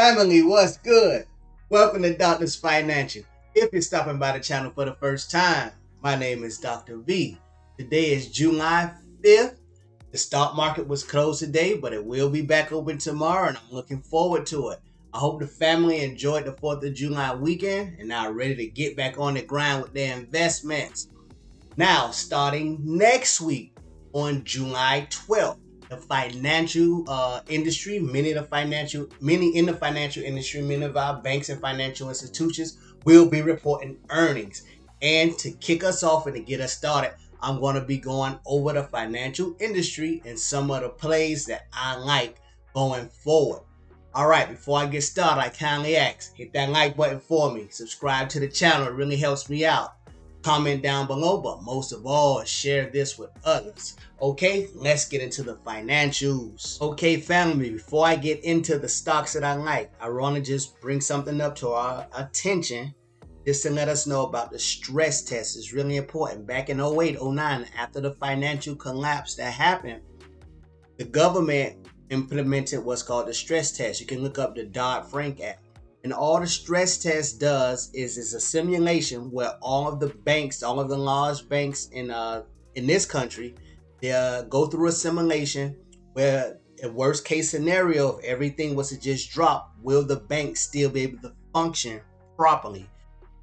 Family, what's good? Welcome to Doctor's Financial. If you're stopping by the channel for the first time, my name is Dr. V. Today is July 5th. The stock market was closed today, but it will be back open tomorrow, and I'm looking forward to it. I hope the family enjoyed the 4th of July weekend and now ready to get back on the grind with their investments. Now, starting next week on July 12th, the financial industry, many in the financial industry, many of our banks and financial institutions will be reporting earnings. And to kick us off and to get us started, I'm going to be going over the financial industry and some of the plays that I like going forward. All right, before I get started, I kindly ask, hit that like button for me, subscribe to the channel, it really helps me out. Comment down below, but most of all, share this with others. Okay, let's get into the financials. Okay, family, before I get into the stocks that I like, I want to just bring something up to our attention just to let us know about the stress test. It's really important. Back in 08, 09, after the financial collapse that happened, the government implemented what's called the stress test. You can look up the Dodd-Frank Act. And all the stress test does is it's a simulation where all of the banks, all of the large banks in this country, they go through a simulation where a worst case scenario, if everything was to just drop, will the bank still be able to function properly?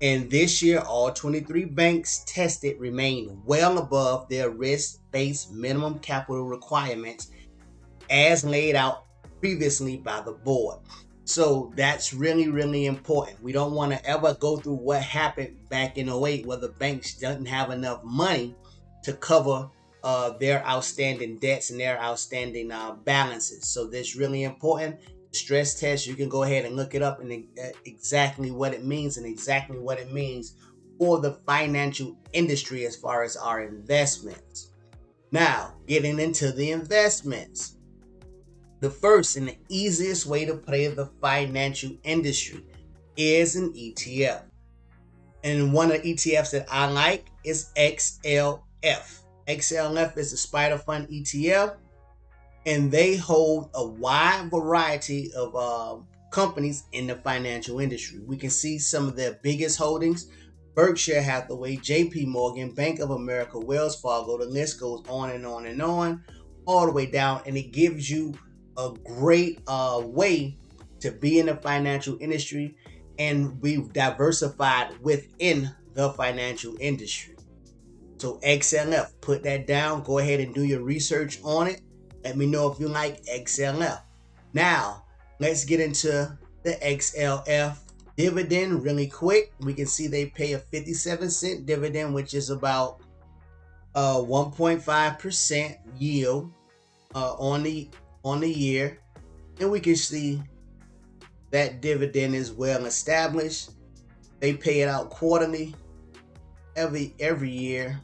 And this year, all 23 banks tested remained well above their risk-based minimum capital requirements as laid out previously by the board. So that's really, really important. We don't want to ever go through what happened back in 08 where the banks didn't have enough money to cover their outstanding debts and their outstanding balances. So that's really important. Stress test, you can go ahead and look it up and exactly what it means and exactly what it means for the financial industry as far as our investments. Now, getting into the investments. The first and the easiest way to play the financial industry is an ETF. And one of the ETFs that I like is XLF. XLF is a Spider Fund ETF, and they hold a wide variety of companies in the financial industry. We can see some of their biggest holdings: Berkshire Hathaway, JP Morgan, Bank of America, Wells Fargo. The list goes on and on and on, all the way down, and it gives you a great way to be in the financial industry and be diversified within the financial industry. So XLF, put that down. Go ahead and do your research on it. Let me know if you like XLF. Now, let's get into the XLF dividend really quick. We can see they pay a 57-cent dividend, which is about 1.5% yield on the year, and we can see that dividend is well established. They pay it out quarterly every year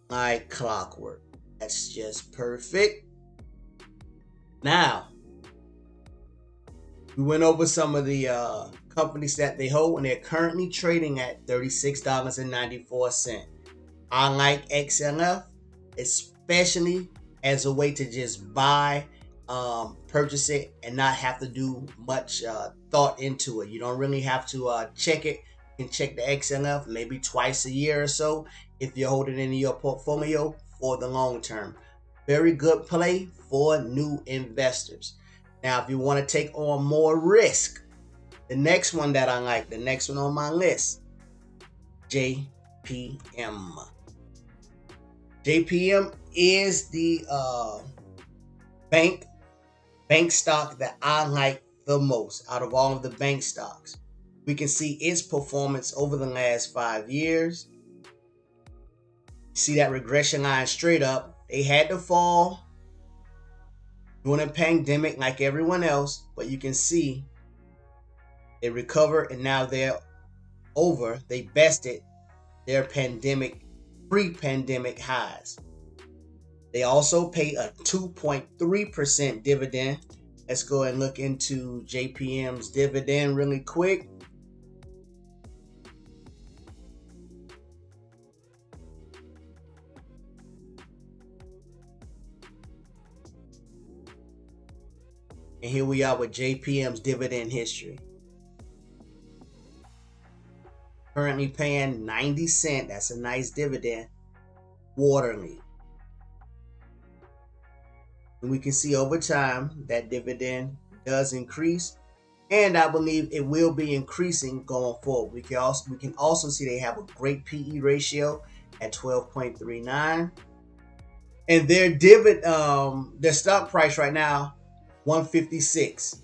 like clockwork. That's just perfect. Now, we went over some of the companies that they hold, and they're currently trading at $36.94. I like XLF, especially as a way to just buy, purchase it, and not have to do much thought into it. You don't really have to check it. You can check the XLF maybe twice a year or so if you're holding it in your portfolio for the long term. Very good play for new investors. Now, if you want to take on more risk, the next one that I like, the next one on my list, JPM. JPM is the bank stock that I like the most out of all of the bank stocks. We can see its performance over the last 5 years. See that regression line straight up. They had to fall during a pandemic like everyone else, but you can see they recovered and now they're over. They bested their pre-pandemic highs. They also pay a 2.3% dividend. Let's go and look into JPM's dividend really quick. And here we are with JPM's dividend history. Currently paying 90 cents. That's a nice dividend quarterly. And we can see over time that dividend does increase. And I believe it will be increasing going forward. We can also see they have a great PE ratio at 12.39. And their stock price right now, 156.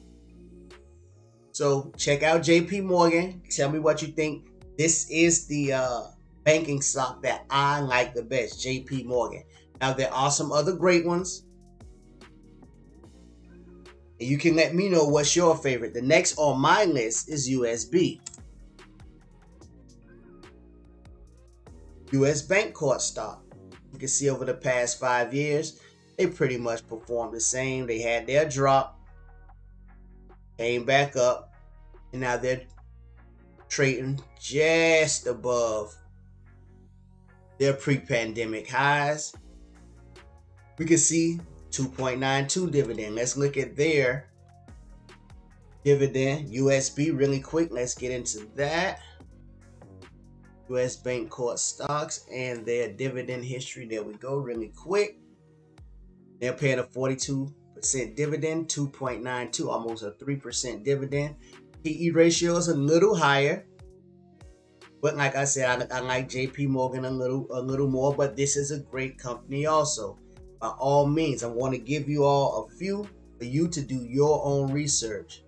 So check out JP Morgan. Tell me what you think. This is the banking stock that I like the best, JP Morgan. Now there are some other great ones. You can let me know what's your favorite. The next on my list is USB. US Bancorp stock. You can see over the past 5 years, they pretty much performed the same. They had their drop, came back up, and now they're trading just above their pre-pandemic highs. We can see 2.92 dividend. Let's look at their dividend. USB really quick. Let's get into that. US Bancorp stocks and their dividend history. There we go. Really quick. They're paying a 42% dividend, 2.92, almost a 3% dividend. PE ratio is a little higher. But like I said, I like JP Morgan a little more, but this is a great company also. By all means, I want to give you all a few for you to do your own research.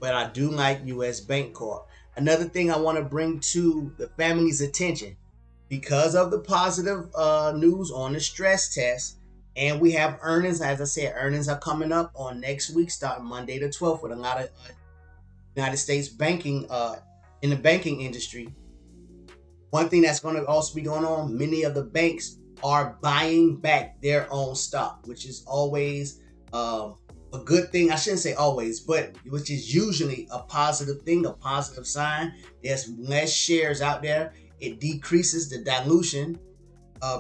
But I do like US Bancorp. Another thing I want to bring to the family's attention, because of the positive news on the stress test, and we have earnings. As I said, earnings are coming up on next week, starting Monday the 12th, with a lot of United States banking in the banking industry. One thing that's going to also be going on, many of the banks are buying back their own stock, which is always a good thing. I shouldn't say always, but which is usually a positive thing, a positive sign. There's less shares out there. It decreases the dilution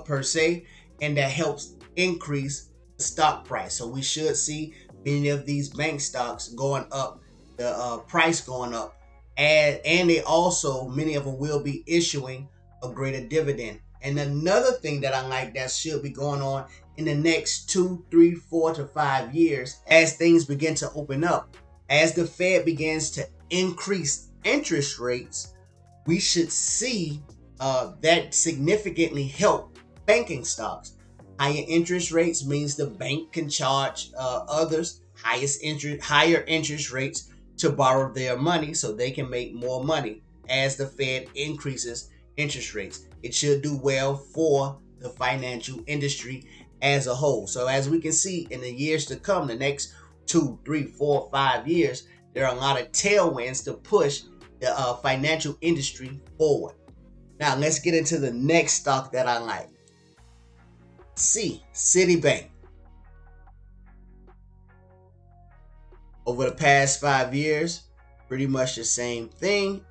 per se, and that helps increase the stock price. So we should see many of these bank stocks going up, the price going up, and they also, many of them will be issuing a greater dividend. And another thing that I like that should be going on in the next 2, 3, 4 to 5 years, as things begin to open up, as the Fed begins to increase interest rates, we should see that significantly help banking stocks. Higher interest rates means the bank can charge others higher interest rates to borrow their money, so they can make more money as the Fed increases interest rates. It should do well for the financial industry as a whole. So as we can see in the years to come, the next 2, 3, 4, 5 years, there are a lot of tailwinds to push the financial industry forward. Now let's get into the next stock that I like. Citibank. Over the past 5 years, pretty much the same thing.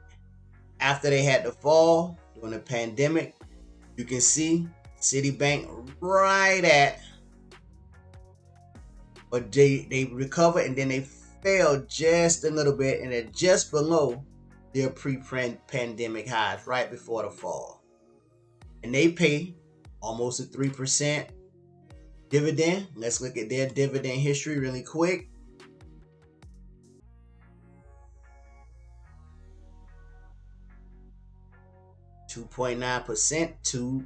After they had to fall during the pandemic, you can see Citibank right at, but they recovered and then they fell just a little bit, and they're just below their pre-pandemic highs right before the fall. And they pay almost a 3% dividend. Let's look at their dividend history really quick. $2.9% to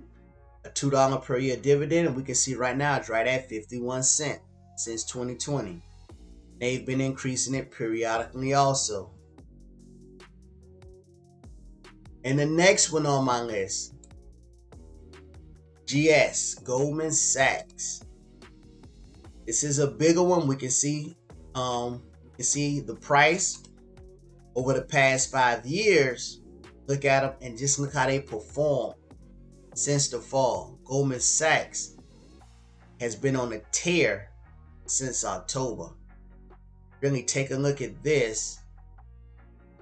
a $2 per year dividend, and we can see right now it's right at 51 cents since 2020. They've been increasing it periodically also. And the next one on my list, GS, Goldman Sachs. This is a bigger one. We can see the price over the past 5 years. Look at them and just look how they perform since the fall. Goldman Sachs has been on a tear since October. Really take a look at this,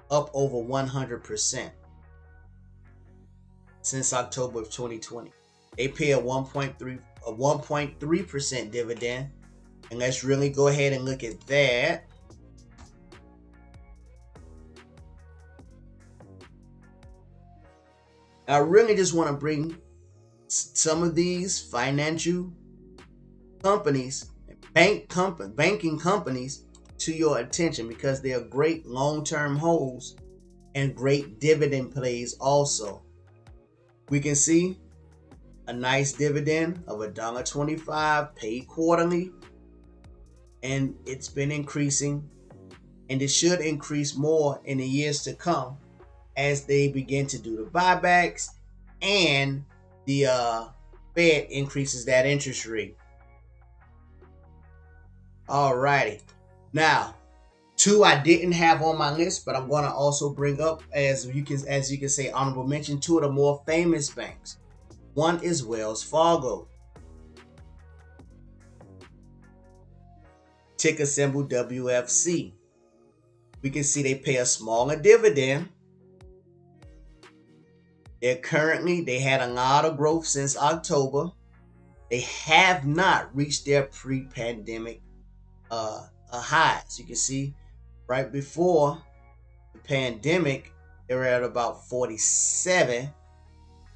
up over 100% since October of 2020. They pay a 1.3% dividend, And let's really go ahead and look at that. I really just want to bring some of these financial companies, banking companies to your attention because they are great long-term holds and great dividend plays also. We can see a nice dividend of $1.25 paid quarterly, and it's been increasing, and it should increase more in the years to come as they begin to do the buybacks and the Fed increases that interest rate. Alrighty. Now, two I didn't have on my list, but I'm going to also bring up, as you can say, honorable mention, two of the more famous banks. One is Wells Fargo, ticker symbol WFC. We can see they pay a smaller dividend. They had a lot of growth since October. They have not reached their pre-pandemic highs. You can see right before the pandemic, they were at about 47.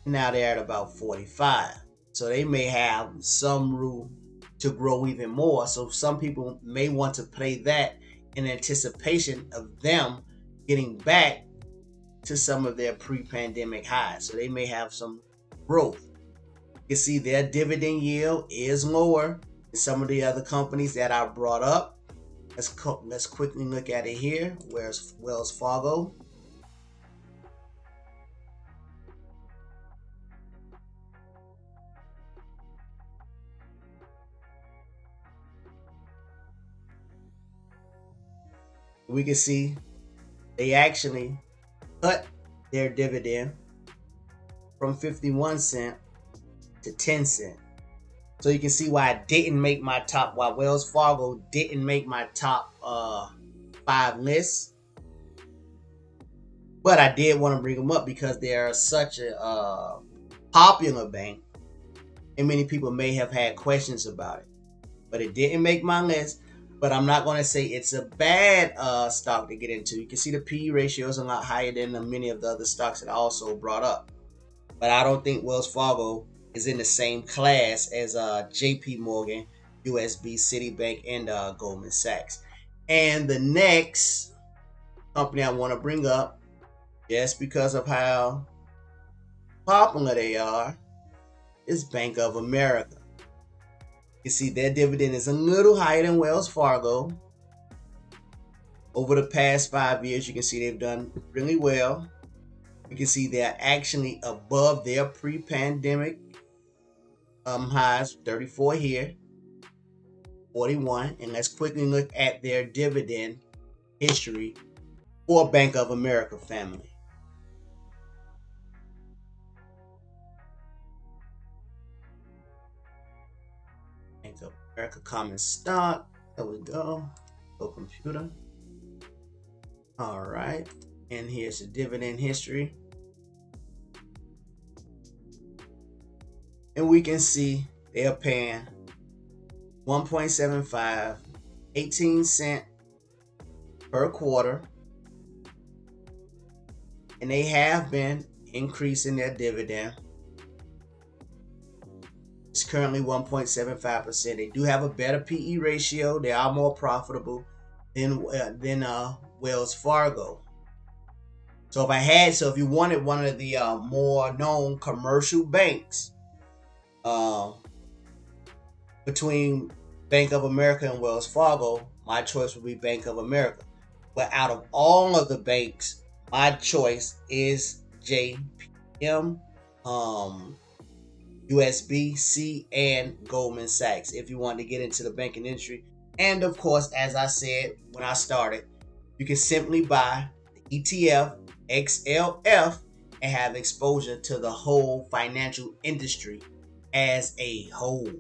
Now they're at about 45. So they may have some room to grow even more. So some people may want to play that in anticipation of them getting back to some of their pre-pandemic highs. So they may have some growth. You can see their dividend yield is lower than some of the other companies that I brought up. Let's quickly look at it here. Where's Wells Fargo? We can see they actually cut their dividend from 51 cents to 10 cents. So you can see why I didn't make my top, why Wells Fargo didn't make my top 5 lists. But I did want to bring them up because they are such a popular bank, and many people may have had questions about it. But it didn't make my list. But I'm not going to say it's a bad stock to get into. You can see the PE ratio is a lot higher than many of the other stocks that I also brought up. But I don't think Wells Fargo is in the same class as JP Morgan, USB, Citibank, and Goldman Sachs. And the next company I want to bring up, just because of how popular they are, is Bank of America. You see their dividend is a little higher than Wells Fargo. Over the past 5 years, you can see they've done really well. You can see they're actually above their pre-pandemic highs, 34 here, 41. And let's quickly look at their dividend history for Bank of America family. Bank of America common stock. There we go. Go computer. All right. And here's the dividend history. And we can see they are paying 1.75, 18 cents per quarter. And they have been increasing their dividend. It's currently 1.75%. They do have a better PE ratio. They are more profitable than Wells Fargo. So if you wanted one of the more known commercial banks between Bank of America and Wells Fargo, my choice would be Bank of America. But out of all of the banks, my choice is JPM, USB, and Goldman Sachs if you want to get into the banking industry. And of course, as I said when I started, you can simply buy the ETF XLF and have exposure to the whole financial industry as a whole.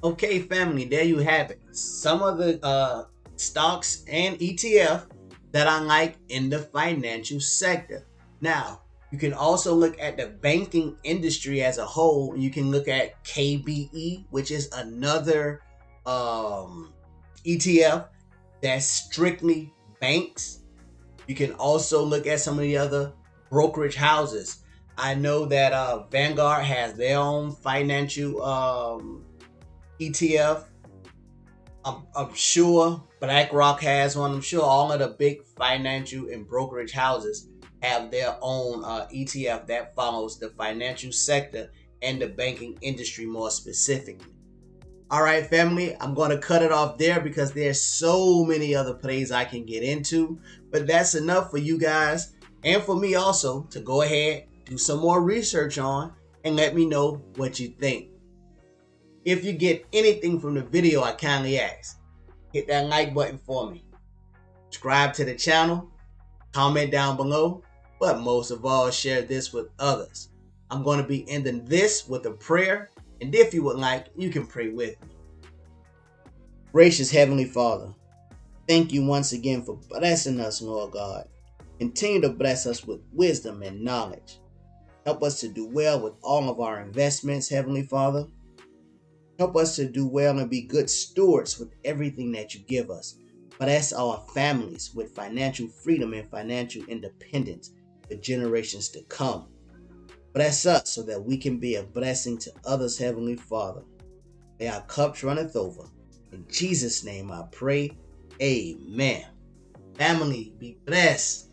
Okay, family, there you have it. Some of the stocks and ETF that I like in the financial sector. Now, you can also look at the banking industry as a whole. You can look at KBE, which is another ETF that's strictly banks. You can also look at some of the other brokerage houses. I know that Vanguard has their own financial ETF. I'm sure BlackRock has one. I'm sure all of the big financial and brokerage houses have their own ETF that follows the financial sector and the banking industry more specifically. All right, family, I'm going to cut it off there because there's so many other plays I can get into. But that's enough for you guys and for me also to go ahead, do some more research on, and let me know what you think. If you get anything from the video, I kindly ask, hit that like button for me. Subscribe to the channel, comment down below, but most of all, share this with others. I'm going to be ending this with a prayer, and if you would like, you can pray with me. Gracious Heavenly Father, thank you once again for blessing us, Lord God. Continue to bless us with wisdom and knowledge. Help us to do well with all of our investments, Heavenly Father. Help us to do well and be good stewards with everything that you give us. Bless our families with financial freedom and financial independence for generations to come. Bless us so that we can be a blessing to others, Heavenly Father. May our cups runneth over. In Jesus' name I pray. Amen. Family, be blessed.